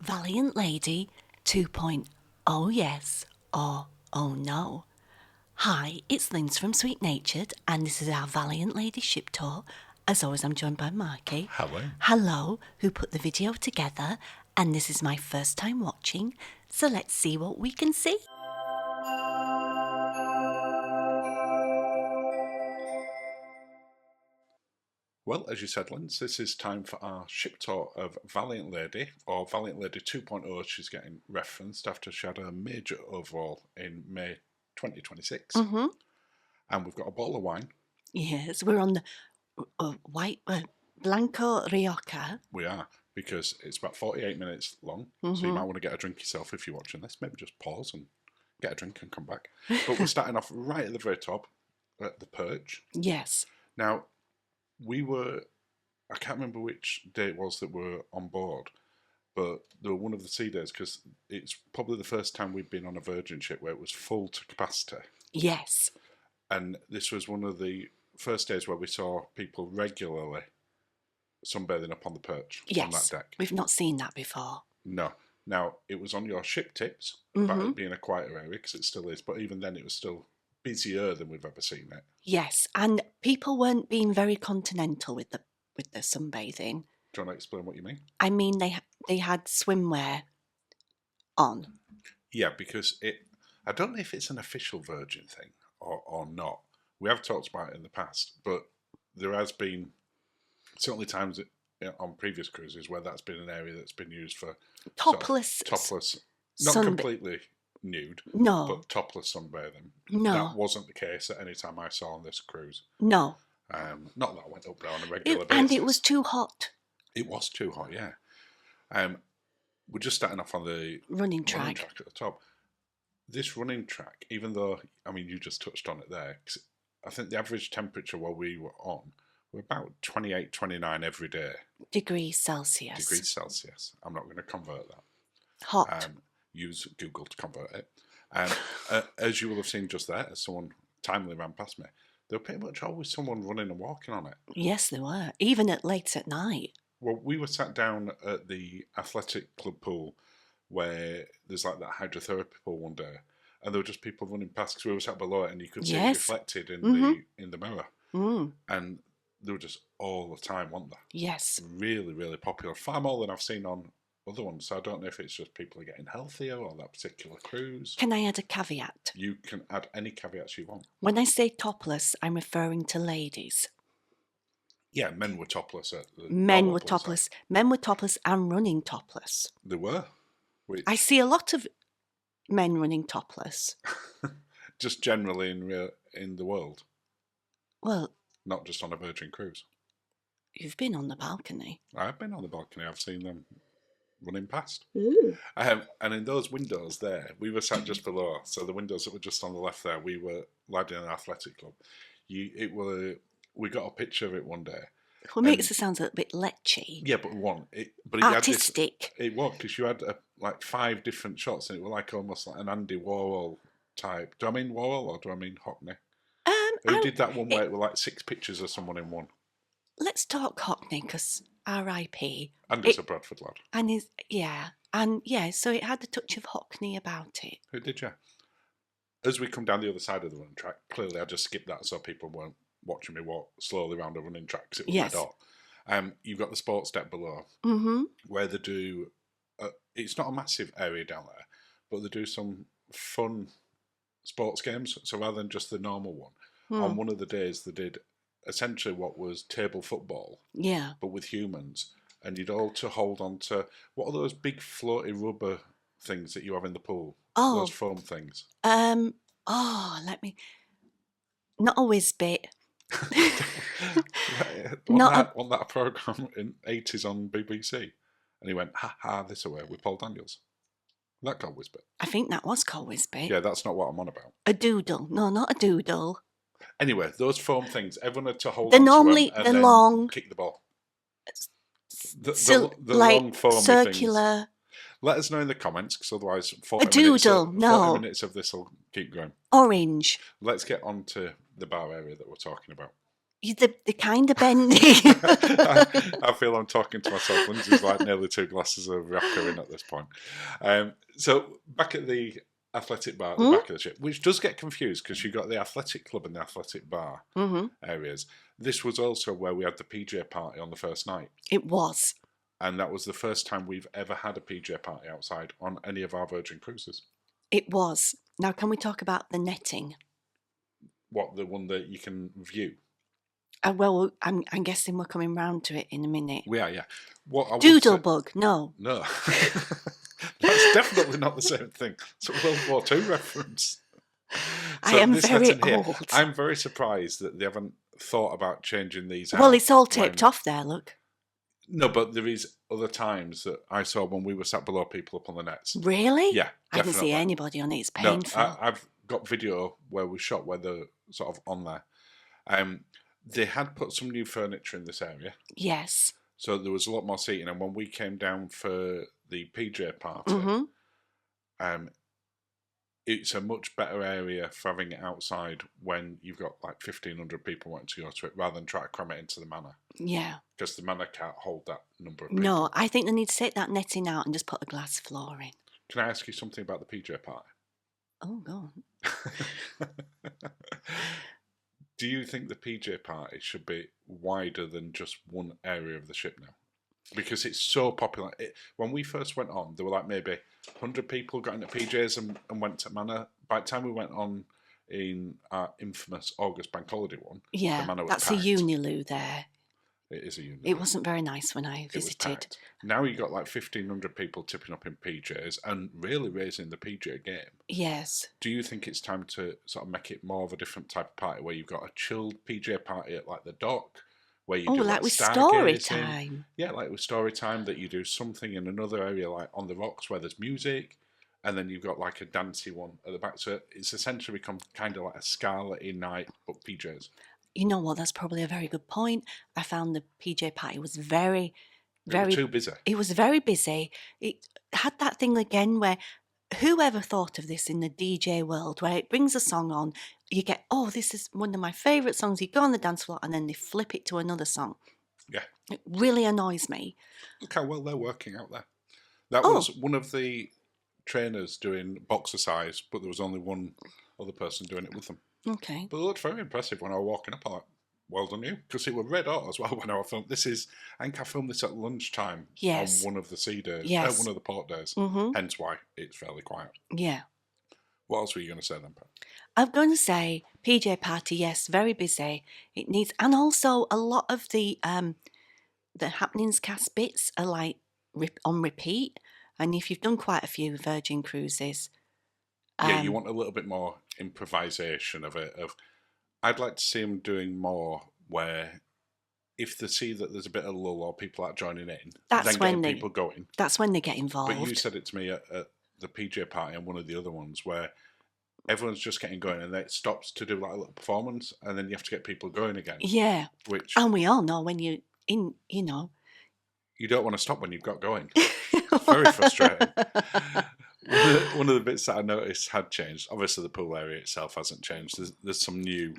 Valiant Lady 2.0 yes or oh no. Hi, it's Linz from Sweet Natured and this is our Valiant Lady ship tour. As always, I'm joined by Marky. Hello. Hello, who put the video together, and this is my first time watching, so let's see what we can see. Well, as you said, Linz, this is time for our ship tour of Valiant Lady, or Valiant Lady 2.0, she's getting referenced after she had a major overhaul in May 2026. And we've got a bottle of wine. Yes, we're on the Blanco Rioja. We are, because it's about 48 minutes long, so you might want to get a drink yourself if you're watching this. Maybe just pause and get a drink and come back. But we're starting off right at the very top, at the perch. Yes. Now, I can't remember which day it was that we're on board, but they were one of the sea days, because it's probably the first time we've been on a Virgin ship where it was full to capacity. Yes. And this was one of the first days where we saw people regularly sunbathing up on the perch on that deck. We've not seen that before. No. Now, it was on your ship tips about it being a quieter area, because it still is, but even then it was still busier than we've ever seen it. Yes, and people weren't being very continental with the sunbathing. Do you want to explain what you mean? I mean, they had swimwear on. Yeah, because I don't know if it's an official Virgin thing or not. We have talked about it in the past, but there has been certainly times on previous cruises where that's been an area that's been used for Topless. Not completely nude, no, but topless sunbathing. No. That wasn't the case at any time I saw on this cruise. No. Not that I went up there on a regular basis. And it was too hot. It was too hot, yeah. We're just starting off on the running track at the top. This running track, even though, I mean, you just touched on it there, 'cause I think the average temperature while we were on were about 28, 29 every day. Degrees Celsius. Degrees Celsius. I'm not going to convert that. Hot. Use Google to convert it. As you will have seen just there, as someone timely ran past me, there were pretty much always someone running and walking on it. Yes, there were. Even late at night. Well, we were sat down at the athletic club pool where there's like that hydrotherapy pool one day, and there were just people running past because we were sat below it, and you could see it reflected in the mirror. And they were just all the time, weren't they? Yes. Really, really popular. Far more than I've seen on other ones. So I don't know if it's just people are getting healthier or that particular cruise. Can I add a caveat? You can add any caveats you want. When I say topless, I'm referring to ladies. Yeah, men were topless at the Men were topless. Men were topless and running topless. They were. I see a lot of men running topless. Just generally in the world. Well, not just on a Virgin cruise. You've been on the balcony. I've been on the balcony. I've seen them running past. Ooh. And in those windows there, we were sat just below. So the windows that were just on the left there, we were led in an athletic club. We got a picture of it one day. Well, it makes it sound a little bit lechy. Yeah, but artistic. It was, because you had like 5 different shots, and it was like almost like an Andy Warhol type. Do I mean Warhol or do I mean Hockney? Who did that one where it were like 6 pictures of someone in one? Let's talk Hockney, because R.I.P. And it's a Bradford lad. And so it had a touch of Hockney about it. Who did you? As we come down the other side of the running track, clearly I just skipped that so people weren't watching me walk slowly around a running track because it was my door. You've got the sports deck below, where they do. It's not a massive area down there, but they do some fun sports games. So rather than just the normal one, on one of the days they did essentially what was table football, but with humans, and you'd all to hold on to what are those big floaty rubber things that you have in the pool? Oh, those foam things. Let me. Not a whiz bit. Wasn't that a programme in 80s on BBC? And he went, ha, this away with Paul Daniels. That called Whizbit. I think that was called Whizbit. Yeah, that's not what I'm on about. A doodle. No, not a doodle. Anyway, those foam things, everyone had to hold They're on normally to them the and long, kick the ball. the like long foamy circular things. Let us know in the comments, because otherwise 40 minutes of this will keep going. Orange. Let's get on to the bar area that we're talking about. They're kind of bendy. I feel I'm talking to myself. Lindsay's like nearly 2 glasses of Rioja in at this point. So back at the athletic bar at the back of the ship, which does get confused because you've got the athletic club and the athletic bar areas. This was also where we had the PJ party on the first night. It was. And that was the first time we've ever had a PJ party outside on any of our Virgin cruises. It was. Now, can we talk about the netting? What, the one that you can view? Well, I'm guessing we're coming round to it in a minute. We are, yeah. What I Doodlebug, no. No. That's definitely not the same thing. It's a World War II reference. I am very old. I'm very surprised that they haven't thought about changing these out. Well, it's all taped off there, look. No, but there is other times that I saw when we were sat below people up on the nets. Really? Yeah, definitely. I didn't see anybody on it. It's painful. No, I've got video where we shot where they're sort of on there. They had put some new furniture in this area. Yes. So there was a lot more seating. And when we came down for the PJ party, it's a much better area for having it outside when you've got like 1,500 people wanting to go to it rather than try to cram it into the manor. Yeah. Because the manor can't hold that number of people. No, I think they need to take that netting out and just put a glass floor in. Can I ask you something about the PJ party? Oh, go on. Do you think the PJ party should be wider than just one area of the ship now? Because it's so popular. When we first went on, there were like maybe 100 people got into PJs and went to Manor. By the time we went on in our infamous August bank holiday one, yeah, the Manor was that's packed. a Uniloo there. It is a Uniloo. It wasn't very nice when I visited. Now you got like 1,500 people tipping up in PJs and really raising the PJ game. Yes. Do you think it's time to sort of make it more of a different type of party where you've got a chilled PJ party at like the dock? Where you do like with story time. Yeah, like with story time, that you do something in another area like on the rocks where there's music, and then you've got like a dancey one at the back. So it's essentially become kind of like a Scarlet-y night, but PJs. You know what? That's probably a very good point. I found the PJ party was very too busy. It was very busy. It had that thing again where whoever thought of this in the DJ world, where it brings a song on, you get, oh, this is one of my favourite songs. You go on the dance floor and then they flip it to another song. Yeah. It really annoys me. Look how well they're working out there. That was one of the trainers doing boxercise, but there was only one other person doing it with them. Okay. But it looked very impressive when I was walking up. I'm like, well done you. Because it was red hot as well when I filmed. I think I filmed this at lunchtime on one of the sea days. Yes. One of the port days. Hence why it's fairly quiet. Yeah. What else were you going to say then, Pat? I'm going to say PJ party, yes, very busy. It needs, and also a lot of the happenings cast bits are like on repeat. And if you've done quite a few Virgin cruises, yeah, you want a little bit more improvisation of it. I'd like to see them doing more where if they see that there's a bit of lull or people are joining in, that's when people going. That's when they get involved. But you said it to me at the PJ party and one of the other ones where everyone's just getting going and then it stops to do like a little performance and then you have to get people going again. Yeah. And we all know when you're in, you don't want to stop when you've got going. It's very frustrating. One of the bits that I noticed had changed. Obviously, the pool area itself hasn't changed. There's some new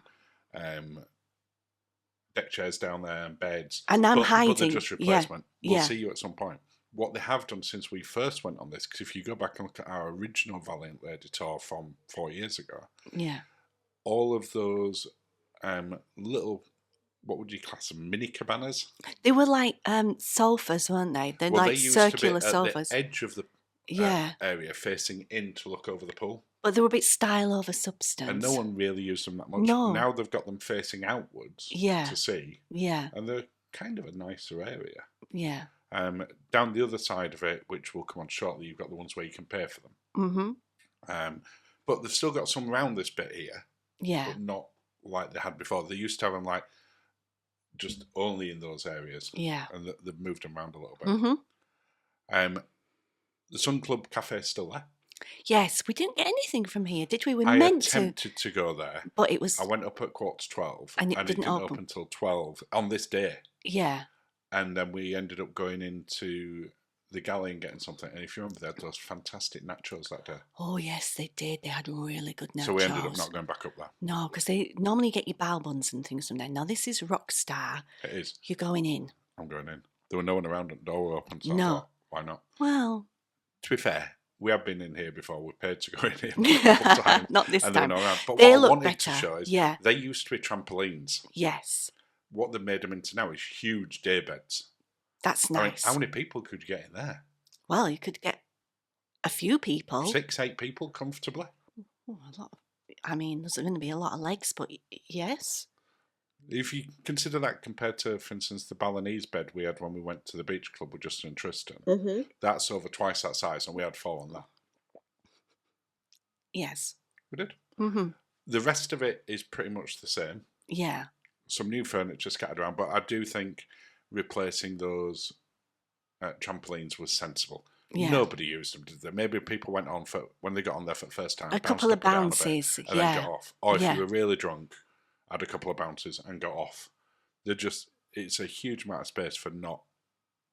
deck chairs down there and beds. And I'm hiding. But they're just replacement. Yeah. We'll see you at some point. What they have done since we first went on this, because if you go back and look at our original Valiant Lady tour from 4 years ago, all of those little, what would you class them, mini cabanas? They were like sofas, weren't they? They're like circular sofas. At the edge of the area, facing in to look over the pool. But they were a bit style over substance. And no one really used them that much. No. Now they've got them facing outwards to see. Yeah. And they're kind of a nicer area. Yeah. Down the other side of it, which will come on shortly, you've got the ones where you can pay for them. But they've still got some around this bit here. Yeah. But not like they had before. They used to have them like just only in those areas. Yeah. And they've moved them around a little bit. The Sun Club Cafe is still there. Yes, we didn't get anything from here, did we? I attempted to go there. But it was... I went up at 11:45 and it didn't open until 12 on this day. Yeah. And then we ended up going into the galley and getting something. And if you remember, they had those fantastic nachos that day. Oh, yes, they did. They had really good nachos. So we ended up not going back up there. No, because they normally get your bao buns and things from there. Now, this is Rockstar. It is. You're going in. I'm going in. There were no one around and the door were open, so No. I thought, why not? Well, to be fair, we have been in here before. We paid to go in here multiple times. Not this and time. They were not around. But They what look I wanted better. to show is they used to be trampolines. Yes. What they've made them into now is huge day beds. That's nice. I mean, how many people could you get in there? Well, you could get a few people. 6, 8 people comfortably. Oh, a lot. I mean, there's going to be a lot of legs, but yes. If you consider that compared to, for instance, the Balinese bed we had when we went to the beach club with Justin and Tristan, that's over twice that size, and we had 4 on that. Yes. We did. The rest of it is pretty much the same. Yeah. Some new furniture scattered around, but I do think replacing those trampolines was sensible. Yeah. Nobody used them, did they? Maybe people went on for when they got on there for the first time. A couple of bounces, and then got off. Or if you were really drunk, had a couple of bounces and got off. They're just, it's a huge amount of space for not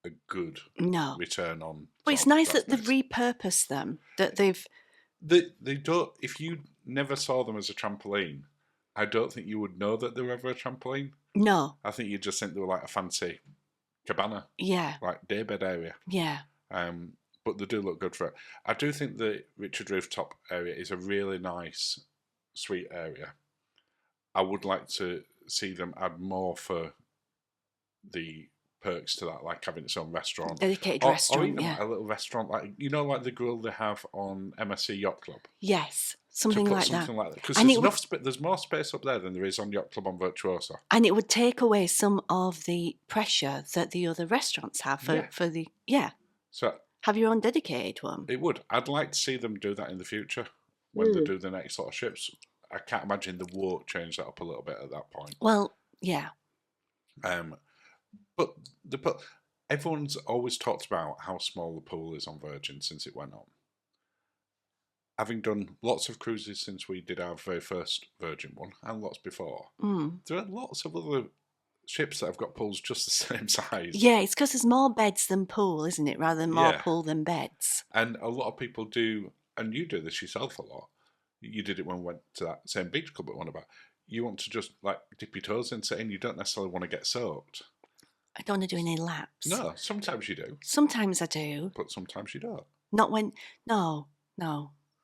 a good return on. But it's nice that they've repurposed them. That they don't. If you never saw them as a trampoline, I don't think you would know that they were ever a trampoline. No. I think you'd just think they were like a fancy cabana. Yeah. Like daybed area. Yeah. But they do look good for it. I do think the Richard Rooftop area is a really nice, sweet area. I would like to see them add more for the perks to that, like having its own restaurant. Dedicated restaurant, or even a little restaurant, like, you know, like the grill they have on MSC Yacht Club. Yes, something like that. Because there's more space up there than there is on Yacht Club on Virtuoso. And it would take away some of the pressure that the other restaurants have for the... Yeah. So have your own dedicated one. It would. I'd like to see them do that in the future when they do the next sort of ships. I can't imagine they won't change that up a little bit at that point. Well, yeah. But everyone's always talked about how small the pool is on Virgin since it went on. Having done lots of cruises since we did our very first Virgin one, and lots before, there are lots of other ships that have got pools just the same size. Yeah, it's because there's more beds than pool, isn't it? Rather than more pool than beds. And a lot of people do, and you do this yourself a lot. You did it when we went to that same beach club at one about. You want to just like dip your toes in, sit in. You don't necessarily want to get soaked. I don't want to do any laps. No, sometimes you do. Sometimes I do. But sometimes you don't. Not when... No.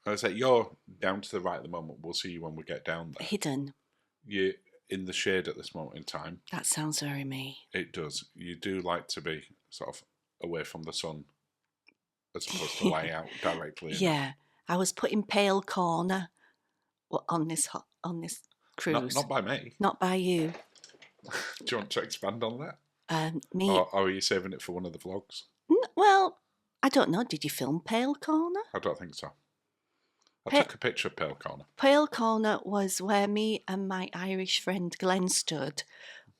I say, you're down to the right at the moment. We'll see you when we get down there. Hidden. You're in the shade at this moment in time. That sounds very me. It does. You do like to be sort of away from the sun as opposed to lying out directly. Yeah. I was put in pale corner on this cruise. Not by me. Not by you. Do you want to expand on that? Me. Or are you saving it for one of the vlogs? Well, I don't know. Did you film Pale Corner? I don't think so. I took a picture of Pale Corner. Pale Corner was where me and my Irish friend Glenn stood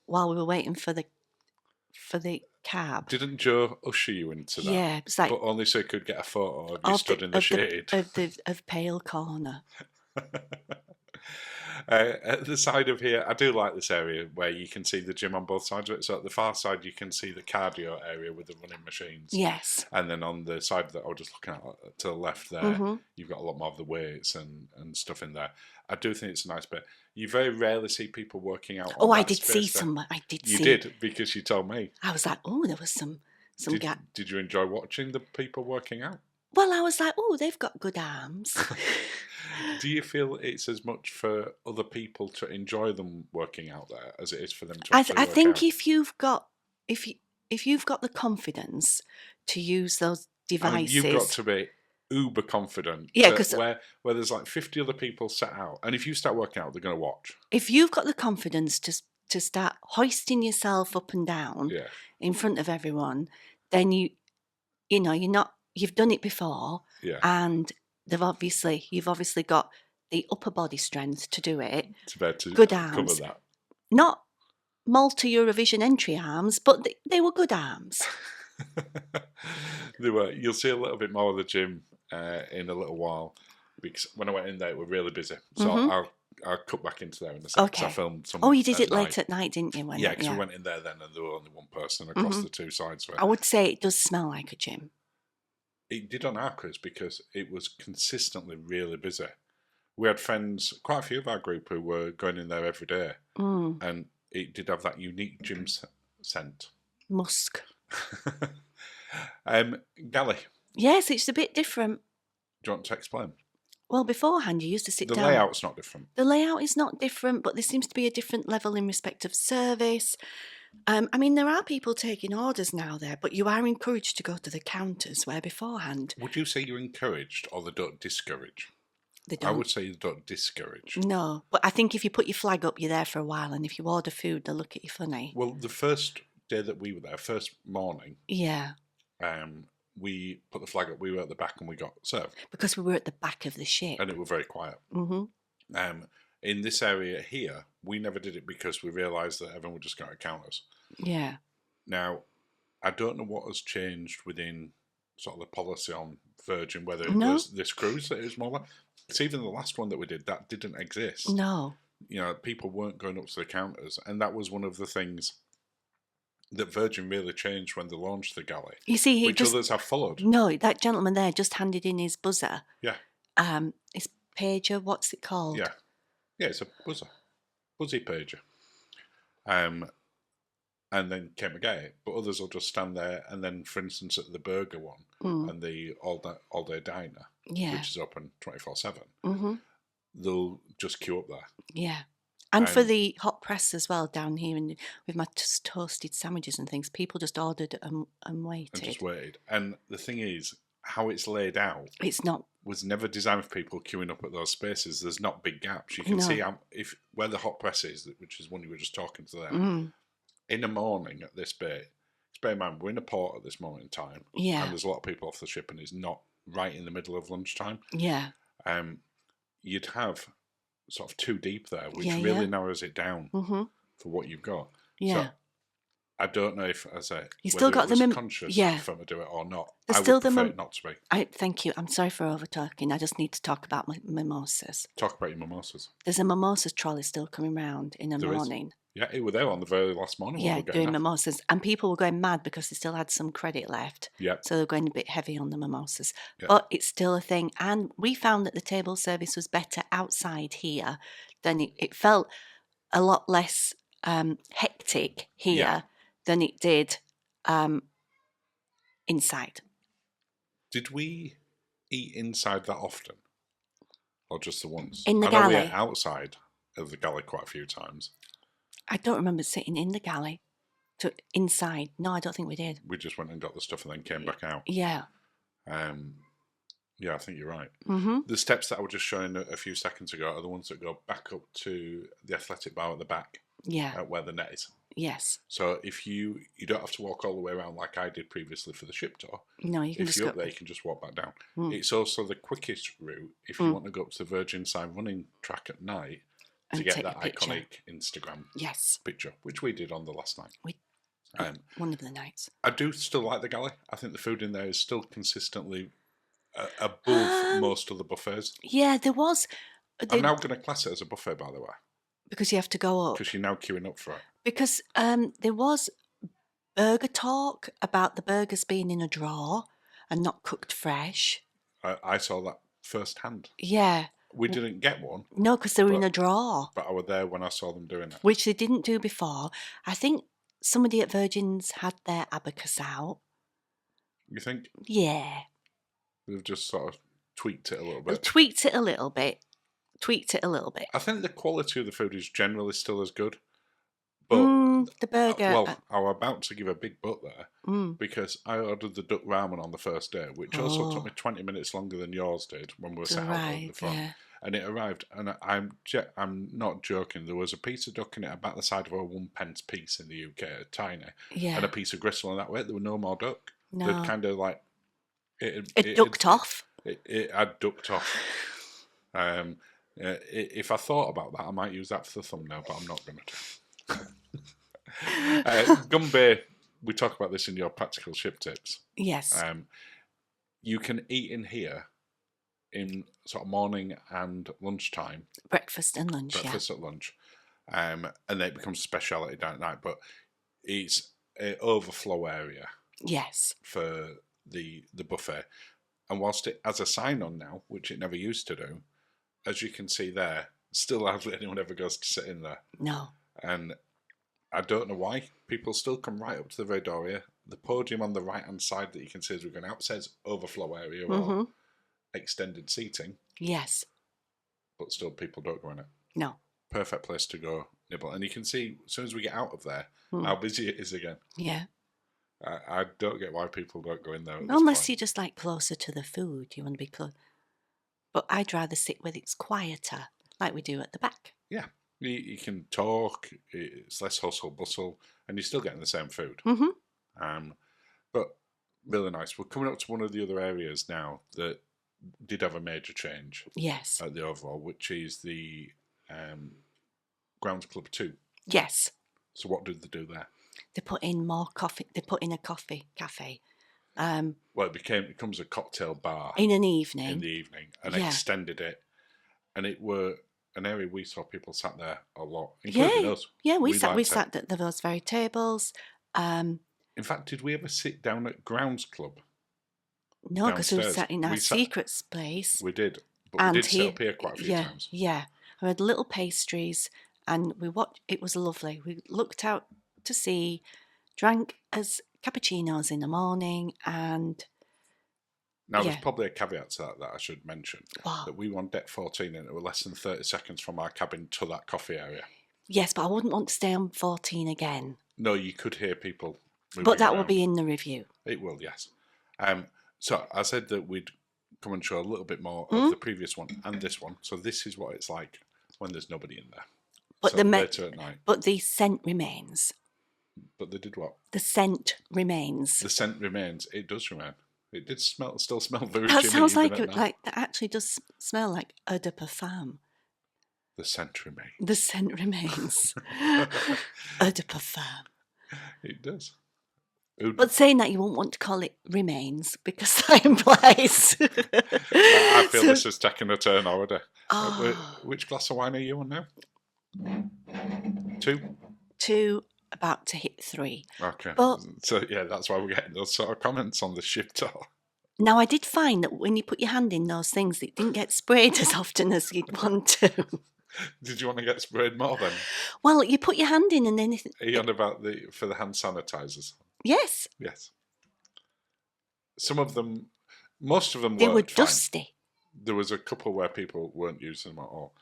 while we were waiting for the cab. Didn't Joe usher you into that? Yeah, it was like, but only so he could get a photo of you stood in the shade. Of Pale Corner. At the side of here, I do like this area where you can see the gym on both sides of it. So at the far side, you can see the cardio area with the running machines. Yes. And then on the side that I was just looking at to the left there, you've got a lot more of the weights and stuff in there. I do think it's a nice bit. You very rarely see people working out. I did see some. You did, because you told me. I was like, there was some gap. Did you enjoy watching the people working out? Well, I was like, they've got good arms. Do you feel it's as much for other people to enjoy them working out there as it is for them to actually I think out? if you've got the confidence to use those devices, you've got to be uber confident. Yeah, because where there's like 50 other people set out, and if you start working out, they're going to watch. If you've got the confidence to start hoisting yourself up and down in front of everyone, then you've done it before, and you've obviously got the upper body strength to do it. It's about to good arms. Cover that. Not multi-Eurovision entry arms, but they were good arms. They were. You'll see a little bit more of the gym in a little while, because when I went in there, it were really busy. So I'll cut back into there in a second. Okay. I filmed some. You did it late at night, didn't you? Because we went in there then, and there were only one person across the two sides. I would say it does smell like a gym. it did on our cruise because it was consistently really busy. We had friends, quite a few of our group, who were going in there every day, and it did have that unique gym scent. Musk. Galley. Yes, it's a bit different. Do you want to explain? Well, beforehand, you used to sit down. The layout's not different. The layout is not different, but there seems to be a different level in respect of service. I mean, there are people taking orders now there, but you are encouraged to go to the counters where beforehand. Would you say you're encouraged or they don't discourage? They don't. I would say they don't discourage. No, but I think if you put your flag up, you're there for a while, and if you order food, they'll look at you funny. Well, the first day that we were there, first morning, yeah, we put the flag up, we were at the back and we got served. Because we were at the back of the ship. And it was very quiet. Mm-hmm. In this area here, we never did it because we realised that everyone would just go to counters. Yeah. Now, I don't know what has changed within sort of the policy on Virgin, whether it was this cruise that it was more like. It's even the last one that we did, that didn't exist. No. You know, people weren't going up to the counters. And that was one of the things that Virgin really changed when they launched the galley. You see, which others have followed. No, that gentleman there just handed in his buzzer. Yeah. His pager, what's it called? Yeah. Yeah, it's a buzzer. Buzzy pager. And then came a gate. But others will just stand there and then, for instance, at the burger one and the all-day diner, which is open 24/7, they'll just queue up there. Yeah. And for the hot press as well down here, and with my toasted sandwiches and things, people just ordered and waited. And just waited. And the thing is, how it's laid out, was never designed for people queuing up at those spaces. There's not big gaps. You can see where the hot press is, which is one you were just talking to them. In the morning at this bit, bear in mind we're in a port at this moment in time, and there's a lot of people off the ship, and it's not right in the middle of lunchtime. Yeah. You'd have sort of too deep there, which really narrows it down for what you've got. Yeah. So, I don't know if, as I you still got them conscious for me to do it or not. There's I still would prefer it not to be. Thank you. I'm sorry for over talking. I just need to talk about my mimosas. Talk about your mimosas. There's a mimosas trolley still coming round in the morning. Yeah, it were there on the very last morning. Yeah, doing mimosas. And people were going mad because they still had some credit left. Yeah. So they were going a bit heavy on the mimosas. Yep. But it's still a thing. And we found that the table service was better outside here than it felt a lot less hectic here than it did inside. Did we eat inside that often? Or just the once? In the galley. I know we ate outside of the galley quite a few times. I don't remember sitting in the galley to inside. No, I don't think we did. We just went and got the stuff and then came back out. Yeah. Yeah, I think you're right. Mm-hmm. The steps that I was just showing a few seconds ago are the ones that go back up to the athletic bar at the back. Yeah. Where the net is. Yes. So if you don't have to walk all the way around like I did previously for the ship tour. No, you can if you're up there, you can just walk back down. It's also the quickest route if you want to go up to the Virgin Side running track at night to get that iconic Instagram picture, which we did on the last night. One of the nights. I do still like the galley. I think the food in there is still consistently above most of the buffets. Yeah, there was. I'm now going to class it as a buffet, by the way. Because you have to go up. Because you're now queuing up for it. Because there was burger talk about the burgers being in a drawer and not cooked fresh. I saw that firsthand. Yeah. We didn't get one. No, because they were in a drawer. But I was there when I saw them doing it. Which they didn't do before. I think somebody at Virgin's had their abacus out. You think? Yeah. They've just sort of tweaked it a little bit. They've tweaked it a little bit. I think the quality of the food is generally still as good. But the burger. I was about to give a big but there because I ordered the duck ramen on the first day, which also took me 20 minutes longer than yours did when we were sat out at the front. Yeah. And it arrived, and I'm not joking. There was a piece of duck in it about the size of a 1p piece in the UK, tiny, and a piece of gristle on that way. There were no more duck. No. They'd kind of like it ducked off. It had ducked off. If I thought about that, I might use that for the thumbnail, but I'm not going to. Gumby, we talk about this in your practical ship tips. Yes. You can eat in here in sort of morning and lunchtime. Breakfast and lunch, Breakfast at lunch. And then it becomes a speciality down at night. But it's an overflow area. Yes. For the buffet. And whilst it has a sign on now, which it never used to do, as you can see there, still hardly anyone ever goes to sit in there. No. And I don't know why. People still come right up to the very door here. The podium on the right-hand side that you can see as we're going out says overflow area or extended seating. Yes. But still people don't go in it. No. Perfect place to go nibble. And you can see, as soon as we get out of there, how busy it is again. Yeah. I don't get why people don't go in there. Unless you're just like closer to the food, you want to be close. But I'd rather sit where it's quieter, like we do at the back. Yeah, you can talk. It's less hustle bustle, and you're still getting the same food. But really nice. We're coming up to one of the other areas now that did have a major change. Yes. At the overall, which is the Grounds Club 2. Yes. So what did they do there? They put in more coffee. They put in a coffee cafe. Well, it becomes a cocktail bar in an evening. In the evening, and extended it, and it were an area we saw people sat there a lot, including us. Yeah, we sat at those very tables. In fact, did we ever sit down at Grounds Club? No, because we sat in our secret place. We did, but we did sit up here quite a few times. Yeah, we had little pastries, and we watched. It was lovely. We looked out to sea, drank as cappuccinos in the morning, and now there's probably a caveat to that I should mention. Wow. That we were on deck 14 and it was less than 30 seconds from our cabin to that coffee area. Yes, but I wouldn't want to stay on 14 again. No, you could hear people moving but that around. will be in the review. It will, yes. So I said that we'd come and show a little bit more of the previous one and this one. So this is what it's like when there's nobody in there. But so later at night. But the scent remains. But they did what? The scent remains. The scent remains. It does remain. It did still smell very. That sounds like that actually does smell like eau de parfum. The scent remains. The scent remains. Eau de parfum. It does. But saying that, you won't want to call it remains because that implies. I feel this is taking a turn already. Which glass of wine are you on now? 2? 2, about to hit 3. Okay. But, so, yeah, that's why we're getting those sort of comments on the ship tour. Now, I did find that when you put your hand in those things, it didn't get sprayed as often as you'd want to. Did you want to get sprayed more then? Well, you put your hand in and then... Are you on about for the hand sanitisers? Yes. Yes. Some of them, most of them they were fine. Dusty. There was a couple where people weren't using them at all.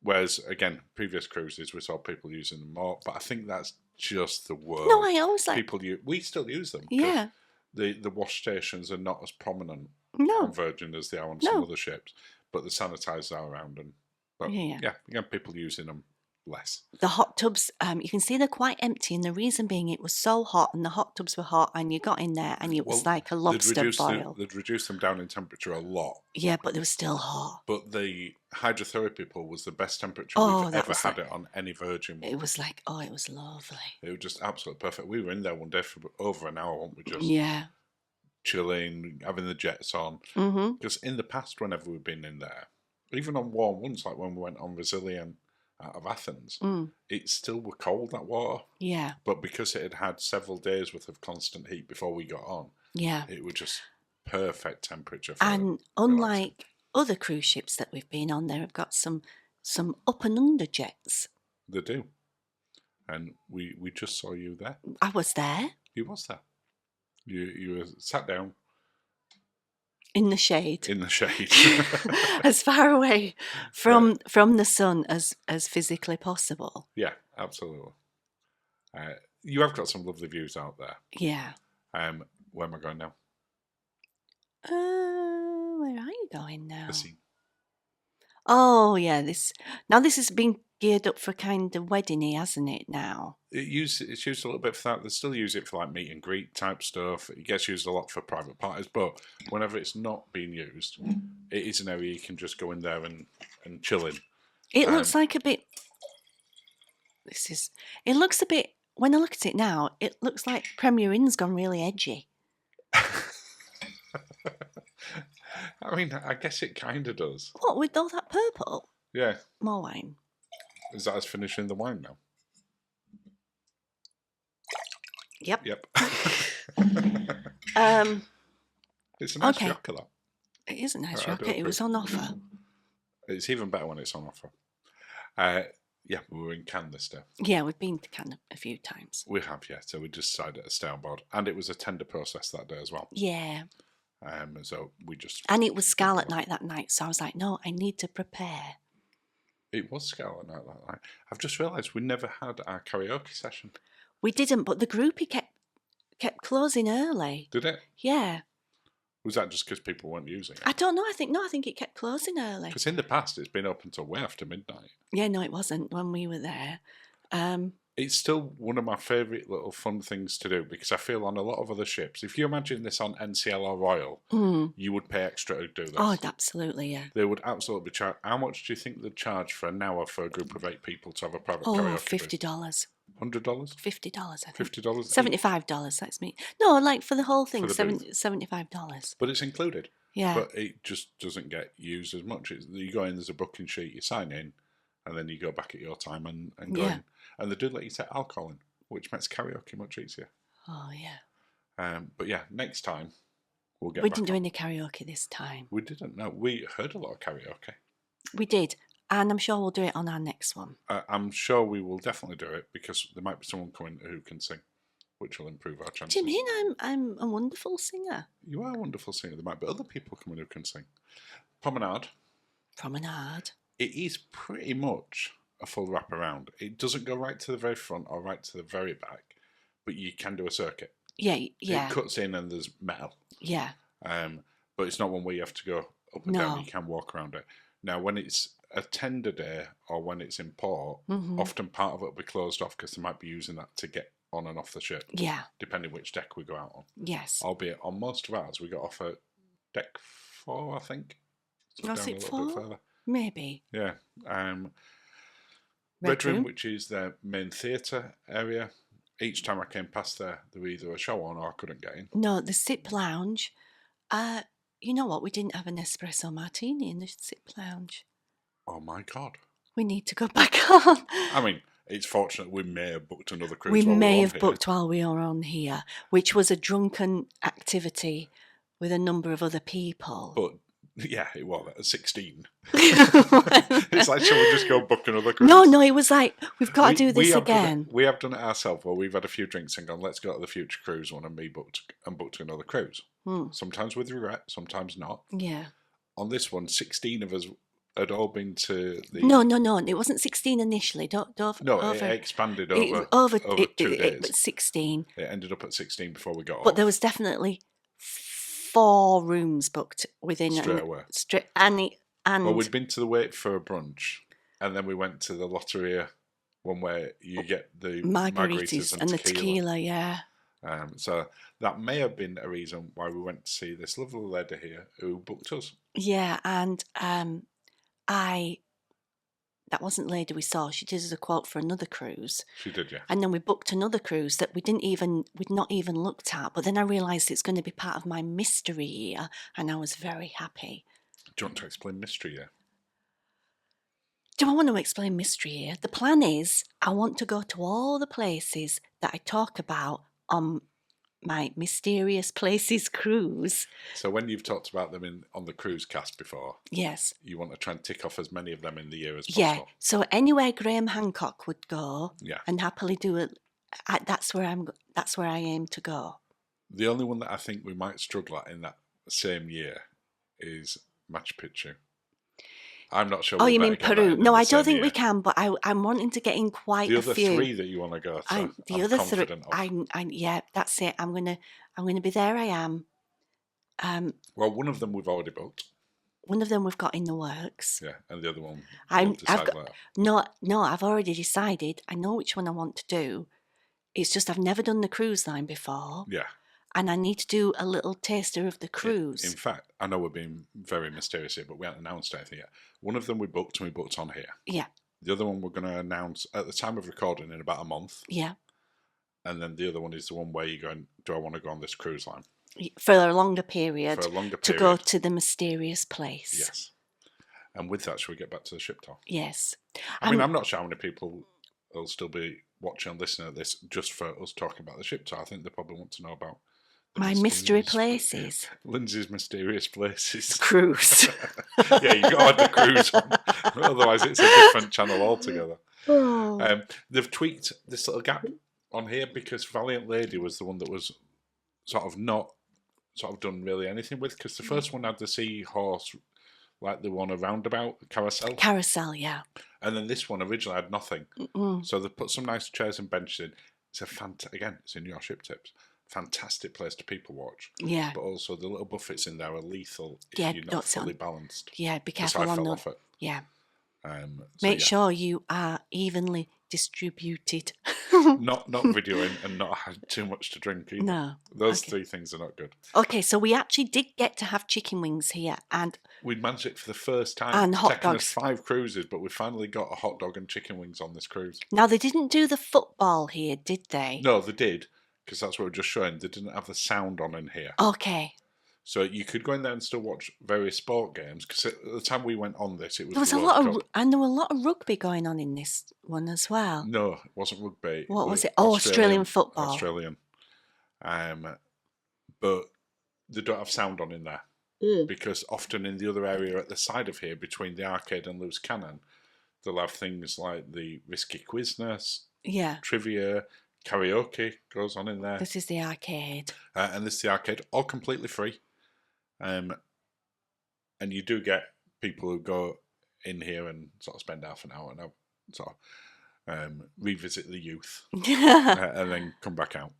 Whereas, again, previous cruises, we saw people using them more. But I think that's just the word. No, I always like... We still use them. Yeah. The wash stations are not as prominent on Virgin as they are on some other ships. But the sanitisers are around. But again, people using them less. The hot tubs, you can see they're quite empty, and the reason being it was so hot and the hot tubs were hot and you got in there and it was like a lobster boil. They'd reduced them down in temperature a lot. Yeah, but they were still hot. But the hydrotherapy pool was the best temperature we've ever had it on any Virgin one. It was like, it was lovely. It was just absolutely perfect. We were in there one day for over an hour, weren't we? Just chilling, having the jets on. Because in the past, whenever we've been in there, even on warm ones, like when we went on Resilient out of Athens, it still were cold, that water. Yeah. But because it had several days worth of constant heat before we got on, it was just perfect temperature. And unlike other cruise ships that we've been on, they've got some up and under jets. They do. And we just saw you there. I was there. You was there. You were sat down. In the shade. In the shade. As far away from the sun as physically possible. Yeah, absolutely. You have got some lovely views out there. Yeah. Where am I going now? Where are you going now? The sea. Oh, yeah. This has been geared up for kind of wedding-y, hasn't it, now? It's used a little bit for that. They still use it for like meet and greet type stuff. It gets used a lot for private parties, but whenever it's not being used, it is an area you can just go in there and chill in. It looks like a bit... It looks a bit... When I look at it now, it looks like Premier Inn's gone really edgy. I mean, I guess it kind of does. What, with all that purple? Yeah. More wine. Is that us finishing the wine now? Yep. It's a nice Rioja, that. It is a nice I do rocket. It was on offer. It's even better when it's on offer. Yeah, we were in Cannes this day. Yeah, we've been to Cannes a few times. We have, yeah. So we just decided to stay on board. And it was a tender process that day as well. Yeah. So we just... And it was Scarlet Night that night, so I was like, no, I need to prepare. It was Scarlet Night that night. I've just realised we never had our karaoke session. We didn't, but the groupie kept closing early. Did it? Yeah. Was that just because people weren't using it? I don't know. I think it kept closing early. Because in the past, it's been open till way after midnight. Yeah, no, it wasn't when we were there. It's still one of my favourite little fun things to do because I feel on a lot of other ships, if you imagine this on NCL or Royal, you would pay extra to do this. Oh, absolutely, yeah. They would absolutely charge. How much do you think they'd charge for an hour for a group of 8 people to have a private karaoke? $50. $100? $50, I think. $50? $75, that's me. No, like for the whole thing, For the $75. But it's included. Yeah. But it just doesn't get used as much. You go in, there's a booking sheet, you sign in, and then you go back at your time and go in. And they do let you take alcohol in, which makes karaoke much easier. Oh, yeah. But yeah, next time we'll get We back didn't do on. any karaoke this time. We didn't, no. We heard a lot of karaoke. We did. And I'm sure we'll do it on our next one. I'm sure we will definitely do it because there might be someone coming who can sing, which will improve our chances. Do you mean I'm a wonderful singer? You are a wonderful singer. There might be other people coming who can sing. Promenade. It is pretty much a full wrap around. It doesn't go right to the very front or right to the very back, but you can do a circuit. Yeah. It cuts in and there's metal. Yeah. But it's not one where you have to go up and down. You can walk around it. Now, when it's a tender day or when it's in port, often part of it will be closed off because they might be using that to get on and off the ship. Yeah. Depending which deck we go out on. Yes. Albeit on most of ours, we got off at deck 4, I think. So Was down it a little 4? bit further. Maybe. Yeah. Red Room, which is their main theatre area. Each time I came past there were either a show on or I couldn't get in. No, the Sip Lounge. You know what? We didn't have an espresso martini in the Sip Lounge. Oh my God. We need to go back on. I mean, it's fortunate we may have booked another cruise. We may have booked while we were on here, which was a drunken activity with a number of other people. But yeah, it was at 16. It's like, shall we just go book another cruise? No, it was like, we've got to do this again. We have done it ourselves where we've had a few drinks and gone, let's go to the future cruise one, and booked another cruise. Sometimes with regret, sometimes not. Yeah. On this one, 16 of us had all been to the... No, it wasn't 16 initially. It expanded over 2 days. But 16. It ended up at 16 before we got off. But there was definitely 4 rooms booked within... Straight away. Well, we'd been to the Wait for a brunch, and then we went to the Lotteria, one where you get the margaritas and the tequila, yeah. So that may have been a reason why we went to see this lovely lady here who booked us. Yeah, and that wasn't the lady we saw. She did us a quote for another cruise. She did, yeah. And then we booked another cruise that we'd not even looked at. But then I realised it's going to be part of my mystery year, and I was very happy. Do you want to explain mystery year? Do I want to explain mystery year? The plan is I want to go to all the places that I talk about on my Mysterious Places cruise. So when you've talked about them on the cruise cast before, yes, you want to try and tick off as many of them in the year as possible. Yeah, so anywhere Graham Hancock would go, yeah, and happily do it. That's where I aim to go. The only one that I think we might struggle at in that same year is Machu Picchu. I'm not sure. Oh, you mean Peru? No, I don't think we can. But I'm wanting to get in quite a few. The other 3 that you want to go to. The other 3. Yeah, that's it. I'm gonna be there. I am. Well, one of them we've already booked. One of them we've got in the works. Yeah, and the other one we'll decide later. No, I've already decided. I know which one I want to do. It's just I've never done the cruise line before. Yeah. And I need to do a little taster of the cruise. In fact, I know we're being very mysterious here, but we haven't announced anything yet. One of them we booked on here. Yeah. The other one we're going to announce at the time of recording in about a month. Yeah. And then the other one is the one where you're going, do I want to go on this cruise line? For a longer period. To go to the mysterious place. Yes. And with that, shall we get back to the ship tour? Yes. I mean, I'm not sure how many people will still be watching and listening to this just for us talking about the ship tour. I think they probably want to know about My mystery places. Linzi's mysterious places. Cruise. Yeah, you got to have the cruise on. Otherwise, it's a different channel altogether. Oh. They've tweaked this little gap on here because Valiant Lady was the one that was sort of not done really anything with, because the first one had the seahorse, like the one a roundabout carousel. Carousel, yeah. And then this one originally had nothing. So they put some nice chairs and benches in. It's again, it's in your ship tips. Fantastic place to people watch. Yeah. But also the little buffets in there are lethal if you're not fully balanced. Yeah, be careful on off it. Yeah. So Make sure you are evenly distributed. not videoing and not had too much to drink either. No. Those three things are not good. Okay, so we actually did get to have chicken wings here, and we managed it for the first time. And hot taken dogs. Us 5 cruises, but we finally got a hot dog and chicken wings on this cruise. Now they didn't do the football here, did they? No, they did, because that's what we're just showing. They didn't have the sound on in here. Okay. So you could go in there and still watch various sport games, because at the time we went on this, it was There was the a World lot Cup. and there were a lot of rugby going on in this one as well. No, it wasn't rugby. What was it? Oh, Australian football. Australian. But they don't have sound on in there. Because often in the other area at the side of here, between the arcade and Loose Cannon, they'll have things like the Risky Quizness, trivia, karaoke goes on in there. This is the arcade. And this is the arcade, all completely free. And you do get people who go in here and sort of spend half an hour and sort of revisit the youth and then come back out.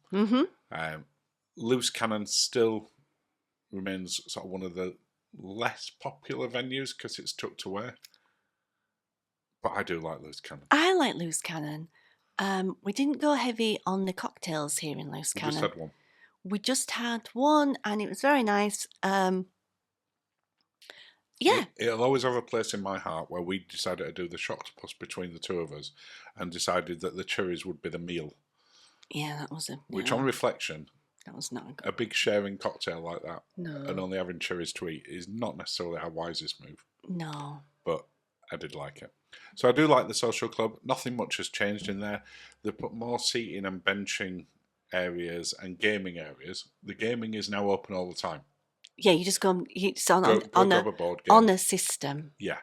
Loose Cannon still remains sort of one of the less popular venues because it's tucked away. But I do like Loose Cannon. I like Loose Cannon. We didn't go heavy on the cocktails here in Loose Cannon. We just had one. We just had one, and it was very nice. It'll always have a place in my heart where we decided to do the Shocktopus between the two of us and decided that the cherries would be the meal. Yeah, that was Which, on reflection, that was not good. A big sharing cocktail like that and only having cherries to eat is not necessarily our wisest move. No. But I did like it. So I do like the social club. Nothing much has changed in there. They put more seating and benching areas and gaming areas. The gaming is now open all the time. Yeah, you just go. It's on grab a board game. On a system. Yeah,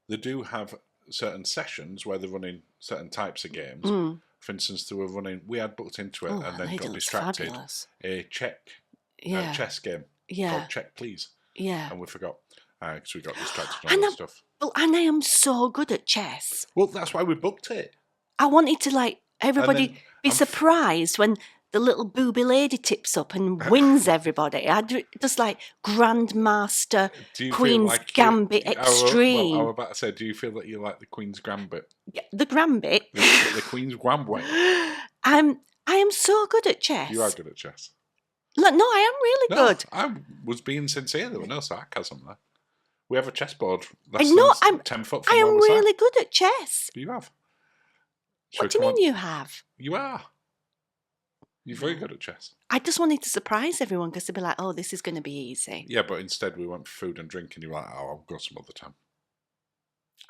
they do have certain sessions where they're running certain types of games. For instance, they were running. We had booked into it and then got distracted. Fabulous. A chess game. Called Check Please. Yeah, and we forgot because we got distracted on other stuff. Well, and I am so good at chess. Well, that's why we booked it. I wanted to everybody be surprised when the little booby lady tips up and wins everybody. I just like Grandmaster Queen's Gambit Extreme. I was about to say, do you feel that you like the Queen's Gambit? Yeah, the Gambit. The Queen's Gambit. I am so good at chess. You are good at chess. Look, no, I am really good. I was being sincere. There were no sarcasm there. We have a chessboard. I'm 10 foot from I am the side. really good at chess. You have. What do you mean you have? You are. You're very good at chess. I just wanted to surprise everyone because they'd be like, oh, this is going to be easy. Yeah, but instead we went for food and drink and you're like, oh, I'll go some other time.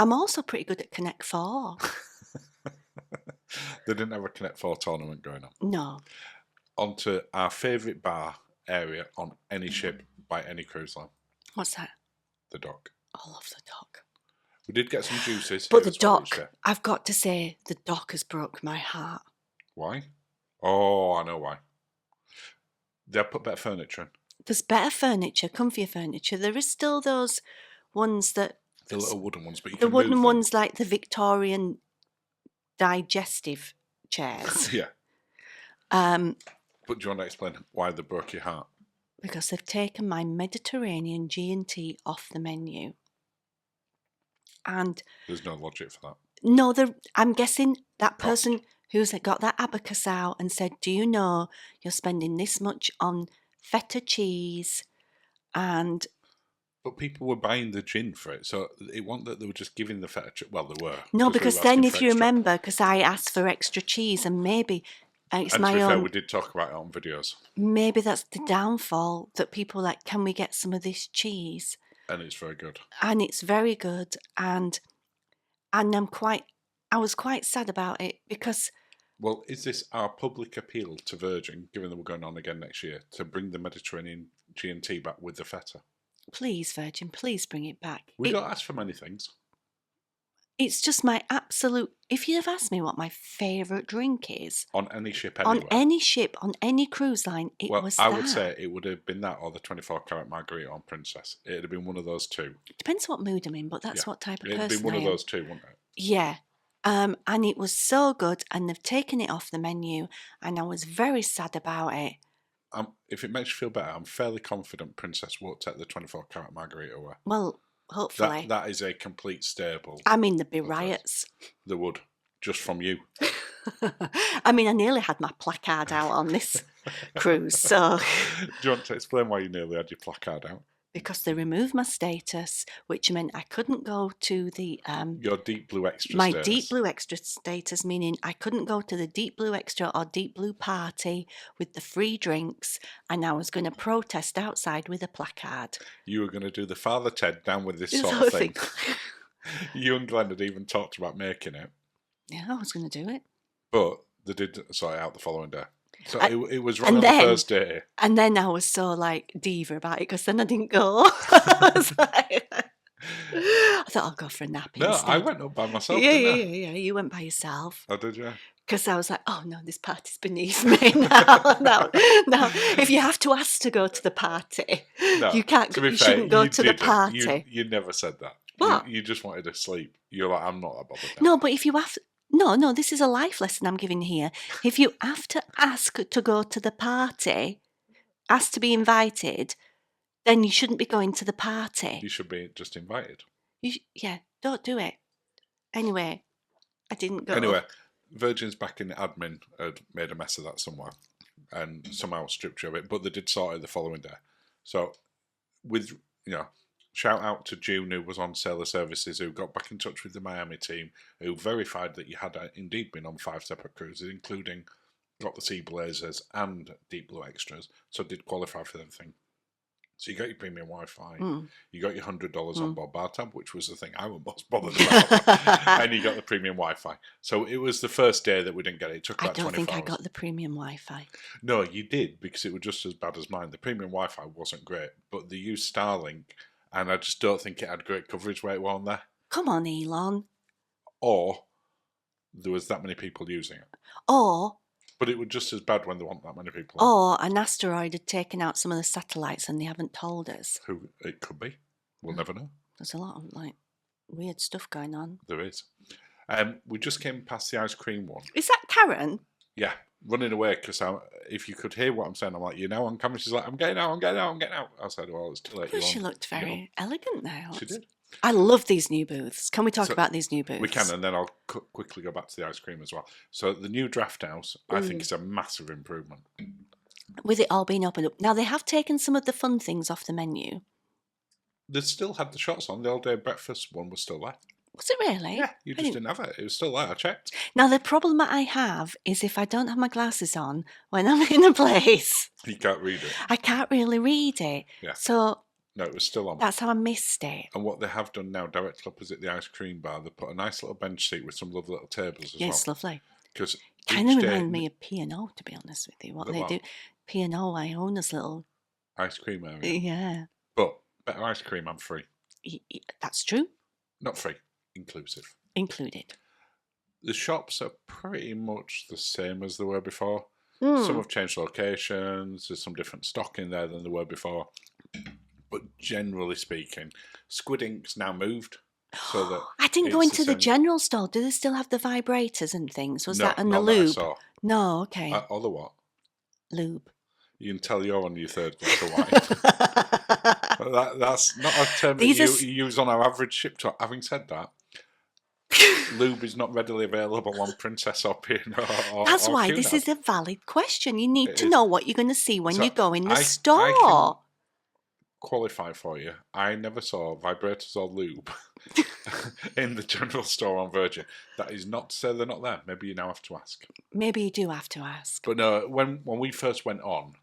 I'm also pretty good at Connect 4. They didn't have a Connect 4 tournament going on. No. On to our favourite bar area on any ship by any cruise line. What's that? The dock. I love the dock. We did get some juices. But the dock, I've got to say, the dock has broke my heart. Why? Oh, I know why. They'll put better furniture in. There's better furniture, comfier furniture. There is still those ones that... The little wooden ones, but you the can wooden move ones like the Victorian digestive chairs. Yeah. But do you want to explain why they broke your heart? Because they've taken my Mediterranean G&T off the menu. And... There's no logic for that. No, I'm guessing that person who's got that abacus out and said, do you know you're spending this much on feta cheese and... But people were buying the gin for it, so it wasn't that they were just giving the feta cheese. Well, they were. No, because then if you remember, because I asked for extra cheese and maybe it's and my to be own... fair, we did talk about it on videos. Maybe that's the downfall, that people are like, can we get some of this cheese? And it's very good. And it's very good. And I was quite sad about it because Well, is this our public appeal to Virgin, given that we're going on again next year, to bring the Mediterranean G&T back with the feta? Please, Virgin, please bring it back. We don't ask for many things. It's just my absolute... If you'd have asked me what my favourite drink is... On any ship anywhere. On any ship, on any cruise line, it was that. I would say it would have been that or the 24-carat margarita on Princess. It would have been one of those two. Depends what mood I'm in, but that's what type of person I am. It would have been one of those two, wouldn't it? Yeah. And it was so good, and they've taken it off the menu, and I was very sad about it. If it makes you feel better, I'm fairly confident Princess won't take the 24-carat margarita away. Well, hopefully. That is a complete staple. I mean, there'd be riots. There would, just from you. I mean, I nearly had my placard out on this cruise, so... Do you want to explain why you nearly had your placard out? Because they removed my status, which meant I couldn't go to the... Your deep blue extra my status. Deep blue extra status, meaning I couldn't go to the deep blue extra or deep blue party with the free drinks, and I was going to protest outside with a placard. You were going to do the Father Ted down with this sort of thing. You and Glenn had even talked about making it. Yeah, I was going to do it. But they did sort it out the following day. So it was wrong on the first day. And then I was so like diva about it because then I didn't go. I thought I'll go for a nap instead. No, I went up by myself. Yeah. You went by yourself. Oh, did you? Because I was like, oh no, this party's beneath me now. No. If you have to ask to go to the party, you can't. You shouldn't go to the party. You never said that. What? You just wanted to sleep. You're like, I'm not that bothered. No, but if you have. No, this is a life lesson I'm giving here. If you have to ask to go to the party, ask to be invited, then you shouldn't be going to the party. You should be just invited. Don't do it. Anyway, I didn't go. Anyway, Virgin's back in admin had made a mess of that somewhere and somehow stripped you of it, but they did sort it the following day. So, shout out to June, who was on Sailor Services, who got back in touch with the Miami team, who verified that you had indeed been on 5 separate cruises, including got the Sea Blazers and Deep Blue Extras, so did qualify for everything. So you got your premium Wi-Fi, you got your $100 on board bar tab, which was the thing I was most bothered about, and you got the premium Wi-Fi. So it was the first day that we didn't get it. It took about 24 hours. I don't think I got the premium Wi-Fi. No, you did, because it was just as bad as mine. The premium Wi-Fi wasn't great, but they used Starlink, and I just don't think it had great coverage where it was on there. Come on, Elon. Or there was that many people using it. But it was just as bad when there weren't that many people. Or an asteroid had taken out some of the satellites and they haven't told us. Who it could be. We'll never know. There's a lot of weird stuff going on. There is. We just came past the ice cream one. Is that Karen? Yeah, running away because if you could hear what I'm saying, I'm like, on camera. She's like, I'm getting out. I said, well, it's too late. Well, she looked very elegant now. She did. I love these new booths. Can we talk about these new booths? We can, and then I'll quickly go back to the ice cream as well. So the new draft house, I think, is a massive improvement. With it all being opened up. Now, they have taken some of the fun things off the menu. They still had the shots on. The all-day breakfast one was still there. Was it really? Yeah, you just didn't have it. It was still there. I checked. Now, the problem that I have is if I don't have my glasses on when I'm in a place... You can't read it. I can't really read it. Yeah. So... No, it was still on. That's how I missed it. And what they have done now, directly opposite the ice cream bar, they put a nice little bench seat with some lovely little tables as well. Yes, lovely. Because kind of remind me of P&O, to be honest with you. What they do. P&O, Iona's little... ice cream area. Yeah. But better ice cream and free. That's true. Not free. Inclusive. Included. The shops are pretty much the same as they were before. Some have changed locations. There's some different stock in there than there were before. But generally speaking, Squid Ink's now moved. So that I didn't go into the general store. Do they still have the vibrators and things? Was that in the lube? No, okay. Or the what? Lube. You can tell you're on your third glass of wine. That's not a term that you use on our average ship tour. Having said that, lube is not readily available on Princess or P&O. That's why this is a valid question. You need to know what you're going to see when you go in the store. Qualify for you. I never saw vibrators or lube in the general store on Virgin. That is not to say they're not there. Maybe you now have to ask. Maybe you do have to ask. But no, when we first went on,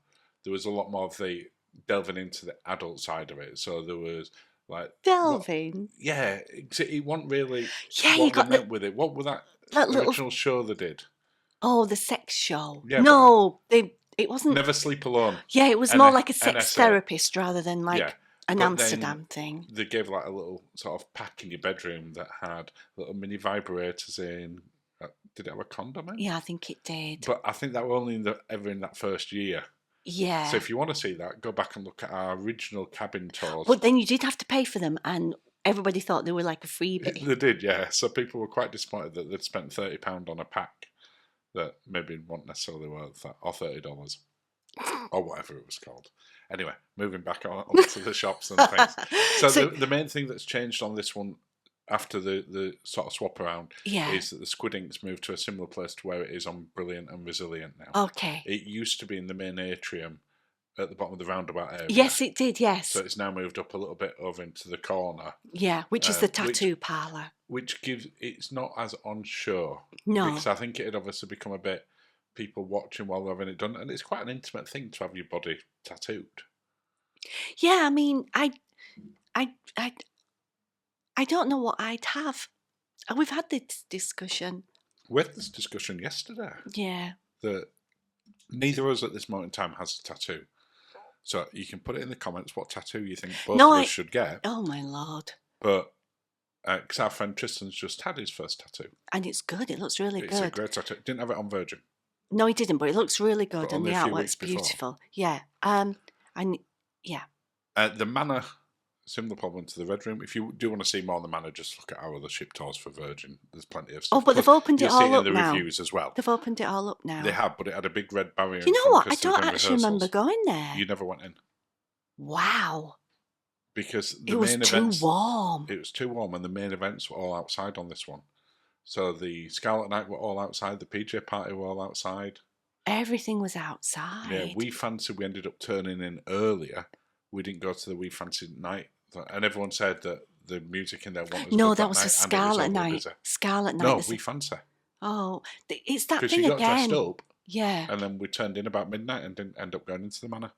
there was a lot more of the delving into the adult side of it. So there was like delving. It wasn't really you got meant with it. What was that original show they did? Oh, the sex show. Yeah, No, it wasn't. Never Sleep Alone. Yeah, it was more like a sex therapist rather than like an but Amsterdam thing. They gave like a little sort of pack in your bedroom that had little mini vibrators in. Did it have a condom in? Yeah, I think it did. But I think that were only ever in that first year. Yeah. So if you want to see that, go back and look at our original cabin tours. But then you did have to pay for them, and everybody thought they were like a freebie. They did, yeah. So people were quite disappointed that they'd spent £30 on a pack that maybe wasn't necessarily worth that, or $30, or whatever it was called. Anyway, moving back on to the shops and things. So the main thing that's changed on this one after the sort of swap around is that the Squid Ink's moved to a similar place to where it is on Brilliant and Resilient now. Okay. It used to be in the main atrium at the bottom of the roundabout area. Yes, it did, yes. So it's now moved up a little bit over into the corner. Yeah, which is the tattoo parlour. Which gives, it's not as on show. No. Because I think it'd obviously become a bit people watching while they're having it done. And it's quite an intimate thing to have your body tattooed. Yeah, I mean, I don't know what I'd have. We've had this discussion. We had this discussion yesterday. Yeah. That neither of us at this moment in time has a tattoo. So you can put it in the comments what tattoo you think both of us should get. Oh, my Lord. But, because our friend Tristan's just had his first tattoo. And it's good. It looks really good. It's a great tattoo. Didn't have it on Virgin. No, he didn't, but it looks really good. And the artwork's beautiful. Yeah. Yeah. The Manor, similar problem to the Red Room. If you do want to see more on the Manor, just look at our other ship tours for Virgin. There's plenty of stuff. Oh, but they've opened it all up now. You'll see it in the reviews as well. They've opened it all up now. They have, but it had a big red barrier. You know what? I don't actually remember going there. You never went in. Wow. Because it was too warm. It was too warm, and the main events were all outside on this one. So the Scarlet Night were all outside. The PJ Party were all outside. Everything was outside. Yeah, We ended up turning in earlier. We didn't go to the We Fancy Night. And everyone said that the music in there wasn't as good. No, that was for Scarlet Night. Scarlet Night. No, We Fancy. Oh, it's that thing again. Because you got dressed up. Yeah. And then we turned in about midnight and didn't end up going into the Manor.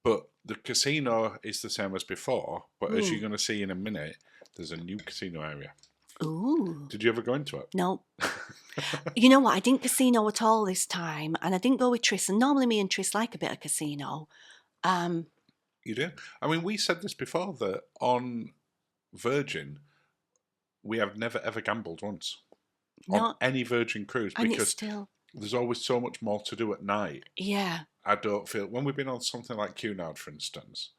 But the casino is the same as before. But as you're going to see in a minute, there's a new casino area. Ooh. Did you ever go into it? No. You know what? I didn't casino at all this time. And I didn't go with Tris. And normally me and Tris like a bit of casino. You do? I mean, we said this before, that on Virgin, we have never ever gambled once. On any Virgin cruise. Because there's always so much more to do at night. Yeah. I don't feel, when we've been on something like Cunard, for instance.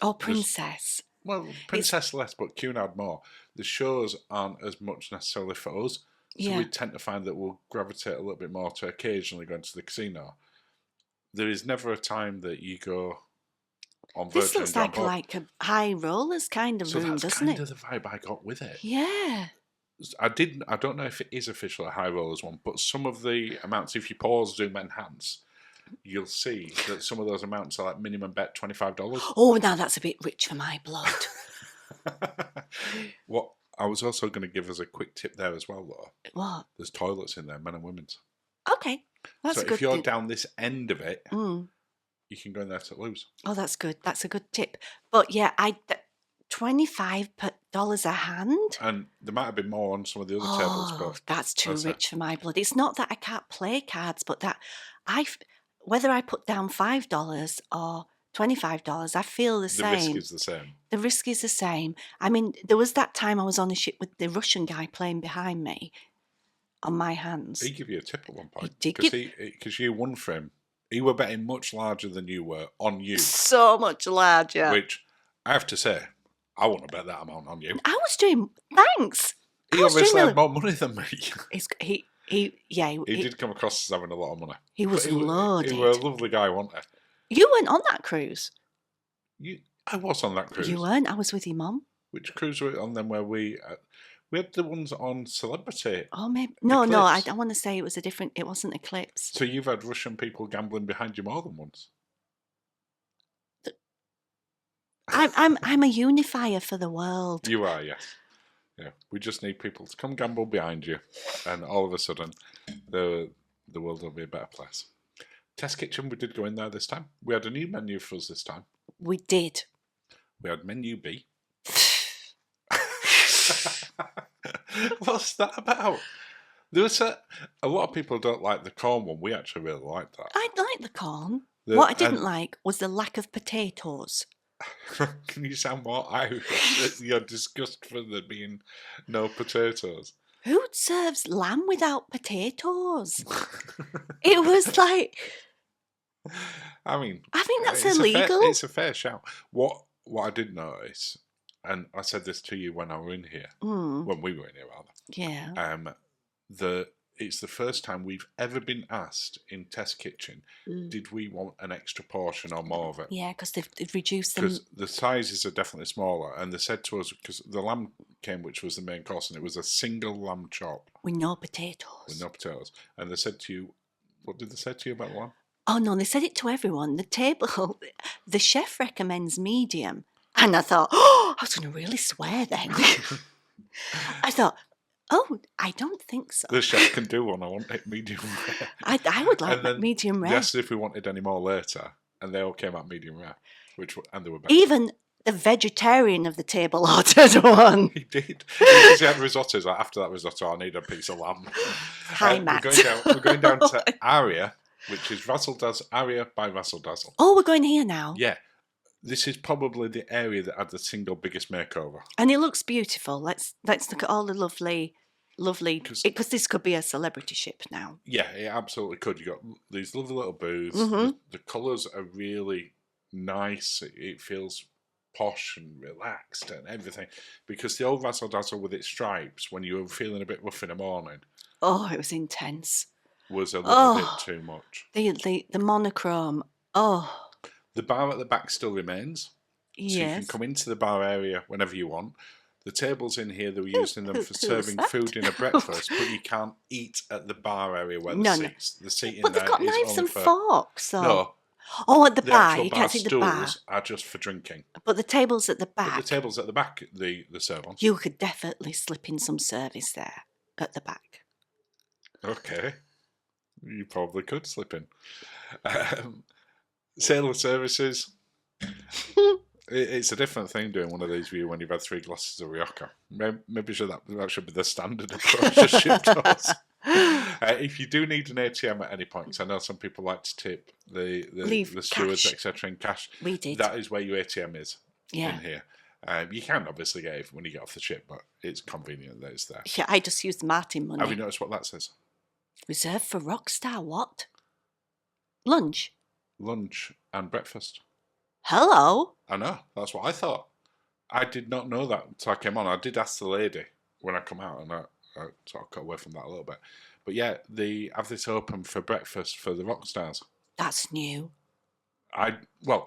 Or Princess. Well, Princess less, but Cunard more. The shows aren't as much necessarily for us. So we tend to find that we'll gravitate a little bit more to occasionally going to the casino. There is never a time that you go on Virgin. This looks like a high rollers kind of room, doesn't it? That's kind of the vibe I got with it. Yeah. I don't know if it is official a high rollers one, but some of the amounts, if you pause, zoom, enhance, you'll see that some of those amounts are like minimum bet $25. Oh, now that's a bit rich for my blood. What I was also going to give us a quick tip there as well, though. What? There's toilets in there, men and women's. Okay, that's so a good. If you're down this end of it, you can go in there to lose. Oh, that's good. That's a good tip. But yeah, $25 a hand. And there might have been more on some of the other tables. But that's too rich for my blood. It's not that I can't play cards, but that whether I put down $5 or $25, I feel the same. The risk is the same. The risk is the same. I mean, there was that time I was on a ship with the Russian guy playing behind me on my hands. He gave you a tip at one point. He did. Because you won for him. He were betting much larger than you were on you. So much larger. Which, I have to say, I wouldn't have bet that amount on you. I was doing, thanks. He obviously had more money than me. He did come across as having a lot of money. He was loaded. He was a lovely guy, wasn't he? You weren't on that cruise. I was on that cruise. You weren't. I was with your mum. Which cruise were we on then? Where we had the ones on Celebrity. Oh, maybe no. I want to say it was a different. It wasn't Eclipse. So you've had Russian people gambling behind you more than once. I'm a unifier for the world. You are, yes. Yeah, we just need people to come gamble behind you, and all of a sudden, the world will be a better place. Test kitchen, we did go in there this time. We had a new menu for us this time. We did. We had menu B. What's that about? There was a lot of people don't like the corn one. We actually really like that. I like the corn. What I didn't like was the lack of potatoes. Can you sound more Irish? Your disgust for there being no potatoes. Who serves lamb without potatoes? It was like... I mean... I think that's illegal. It's a fair shout. What I did notice, and I said this to you when I were in here, when we were in here rather. Yeah. It's the first time we've ever been asked in test kitchen, did we want an extra portion or more of it? Yeah, because they've reduced them. Because the sizes are definitely smaller, and they said to us, because the lamb came, which was the main course, and it was a single lamb chop. With no potatoes. And they said to you, what did they say to you about the lamb? Oh no, they said it to everyone. The table, the chef recommends medium. And I thought, oh, I was going to really swear then. I thought, oh, I don't think so. The chef can do one. I want it medium rare. I would like medium rare. They asked if we wanted any more later, and they all came out medium rare, and they were better. Even the vegetarian of the table ordered one. He did. Because he had risottos. Like, after that risotto, I need a piece of lamb. Hi, Matt. We're going down to Ariya, which is Ariya by Razzle Dazzle. Oh, we're going here now. Yeah. This is probably the area that had the single biggest makeover. And it looks beautiful. Let's look at all the lovely, because this could be a celebrity ship now. Yeah, it absolutely could. You got these lovely little booths. The colours are really nice. It feels posh and relaxed and everything. Because the old Razzle Dazzle with its stripes, when you were feeling a bit rough in the morning, oh, it was intense. Was a little bit too much. The monochrome. Oh. The bar at the back still remains. Yes. So you can come into the bar area whenever you want. The tables in here, they were using them for serving food in a breakfast, but you can't eat at the bar area where the seating but there they've got is knives and for... forks. So. No. Oh, at the bar. Actual You can't see the bar. Stools are just for drinking. But the tables at the back. But the tables at the back, the serve-ons. You could definitely slip in some service there at the back. Okay. You probably could slip in. Sailor services. It's a different thing doing one of these for you when you've had 3 glasses of Rioja. Maybe that should be the standard approach to ship tours. If you do need an ATM at any point, because I know some people like to tip the stewards, etc., in cash. We did. That is where your ATM is in here. You can obviously get it when you get off the ship, but it's convenient that it's there. Yeah, I just used Martin money. Have you noticed what that says? Reserved for Rockstar what? Lunch and breakfast. Hello? I know, that's what I thought. I did not know that until I came on. I did ask the lady when I come out, and I sort of got away from that a little bit. But yeah, they have this open for breakfast for the Rockstars. That's new.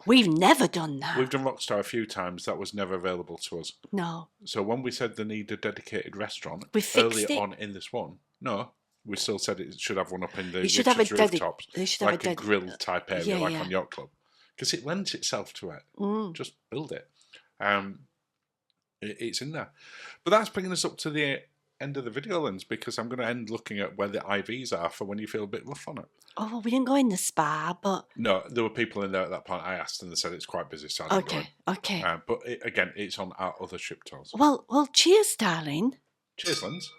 We've never done that. We've done Rockstar a few times. That was never available to us. No. So when we said they need a dedicated restaurant earlier on in this one, no, we still said it should have one up in the rooftops. They should like have a grill type area, on Yacht Club, because it lends itself to it. Just build it. It's in there. But that's bringing us up to the end of the video, Linz, because I'm going to end looking at where the IVs are for when you feel a bit rough on it. Oh, we didn't go in the spa, but... No, there were people in there at that point. I asked and they said it's quite busy, so I didn't go in. Okay. But again, it's on our other ship tours. Well, cheers, darling. Cheers, Linz.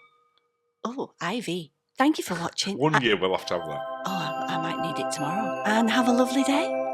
Oh, Ivy. Thank you for watching. One year we'll have to have that. Oh, I might need it tomorrow. And have a lovely day.